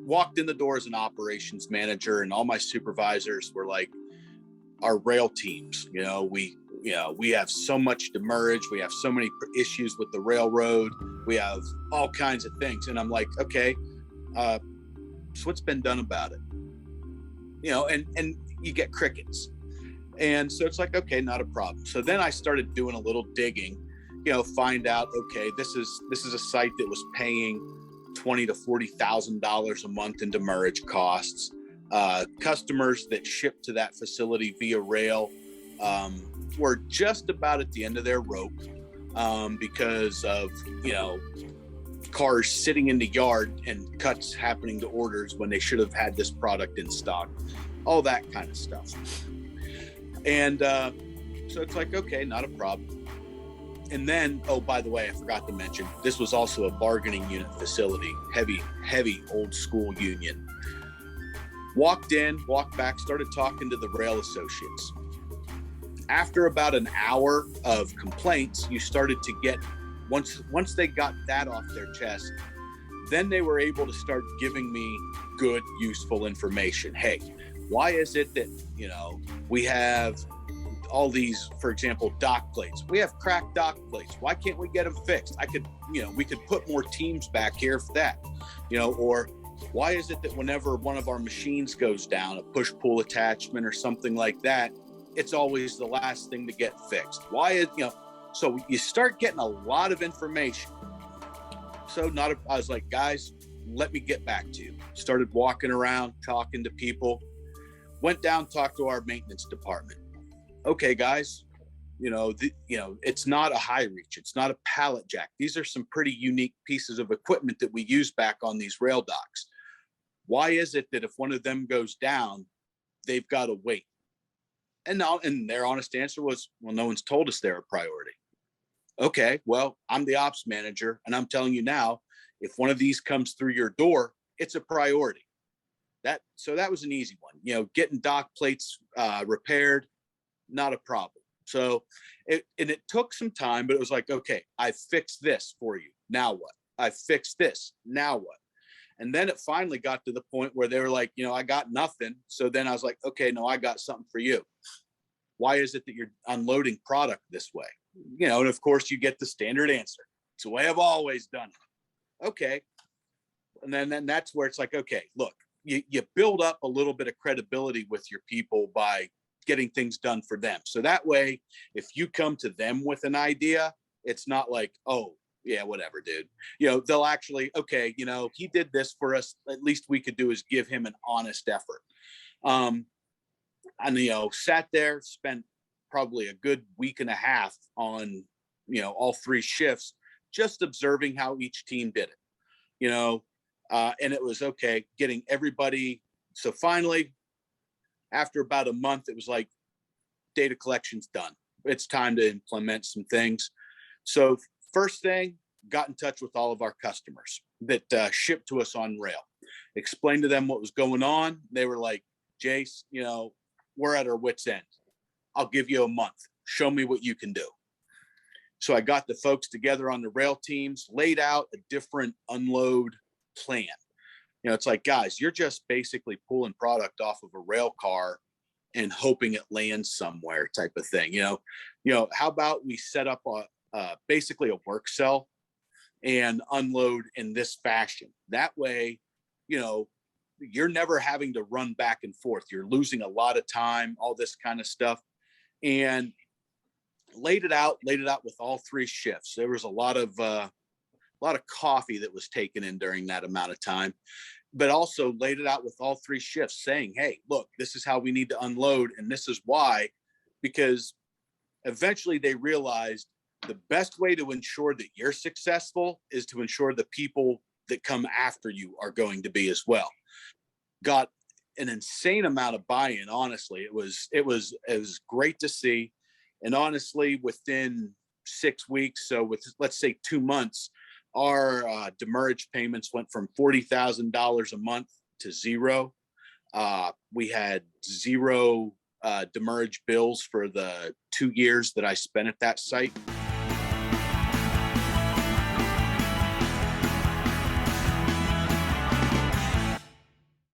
walked in the door as an operations manager, and all my supervisors were like our rail teams. We have so much demurrage. We have so many issues with the railroad. We have all kinds of things. And I'm like, okay, so what's been done about it? And you get crickets. And so it's like, okay, not a problem. So then I started doing a little digging, find out, okay, this is a site that was paying $20,000 to $40,000 a month in demurrage costs. Customers that ship to that facility via rail were just about at the end of their rope because of, cars sitting in the yard and cuts happening to orders when they should have had this product in stock, all that kind of stuff. And so it's like, okay, not a problem. And then, oh, by the way, I forgot to mention, this was also a bargaining unit facility, heavy old school union. Walked in, walked back, started talking to the rail associates. After about an hour of complaints, you started to get, once they got that off their chest, then they were able to start giving me good, useful information. Hey, why is it that, we have all these, for example, dock plates? We have cracked dock plates. Why can't we get them fixed? We could put more teams back here for that, or why is it that whenever one of our machines goes down, a push-pull attachment or something like that, it's always the last thing to get fixed? So you start getting a lot of information. So I was like, guys, let me get back to you. Started walking around, talking to people, went down, talked to our maintenance department. Okay, guys, it's not a high reach. It's not a pallet jack. These are some pretty unique pieces of equipment that we use back on these rail docks. Why is it that if one of them goes down, they've got to wait? And their honest answer was, well, no one's told us they're a priority. Okay, well, I'm the ops manager, and I'm telling you now, if one of these comes through your door, it's a priority. So that was an easy one. Getting dock plates repaired, not a problem. So it took some time, but it was like, okay, I fixed this for you. Now what? I fixed this. Now what? And then it finally got to the point where they were like, I got nothing. So then I was like, okay, no, I got something for you. Why is it that you're unloading product this way? And of course you get the standard answer. It's the way I've always done it. Okay. And then that's where it's like, okay, look, you build up a little bit of credibility with your people by getting things done for them. So that way, if you come to them with an idea, it's not like, oh, yeah, whatever, dude. They'll actually, okay, he did this for us. At least we could do is give him an honest effort. And, sat there, spent probably a good week and a half on, all three shifts, just observing how each team did it, and it was okay, getting everybody. So finally, after about a month, it was like, data collection's done. It's time to implement some things. So first thing, got in touch with all of our customers that shipped to us on rail, explained to them what was going on. They were like, Jace, we're at our wit's end. I'll give you a month. Show me what you can do. So I got the folks together on the rail teams, laid out a different unload plan. It's like, guys, you're just basically pulling product off of a rail car and hoping it lands somewhere type of thing. How about we set up basically a work cell and unload in this fashion? That way, you're never having to run back and forth. You're losing a lot of time, all this kind of stuff. And laid it out with all three shifts. There was a lot of coffee that was taken in during that amount of time, but also laid it out with all three shifts saying, hey, look, this is how we need to unload. And this is why, because eventually they realized the best way to ensure that you're successful is to ensure the people that come after you are going to be as well. Got an insane amount of buy-in. Honestly, it was great to see. And honestly, within 6 weeks, so with, let's say 2 months, our demurrage payments went from $40,000 a month to zero. We had zero demurrage bills for the 2 years that I spent at that site.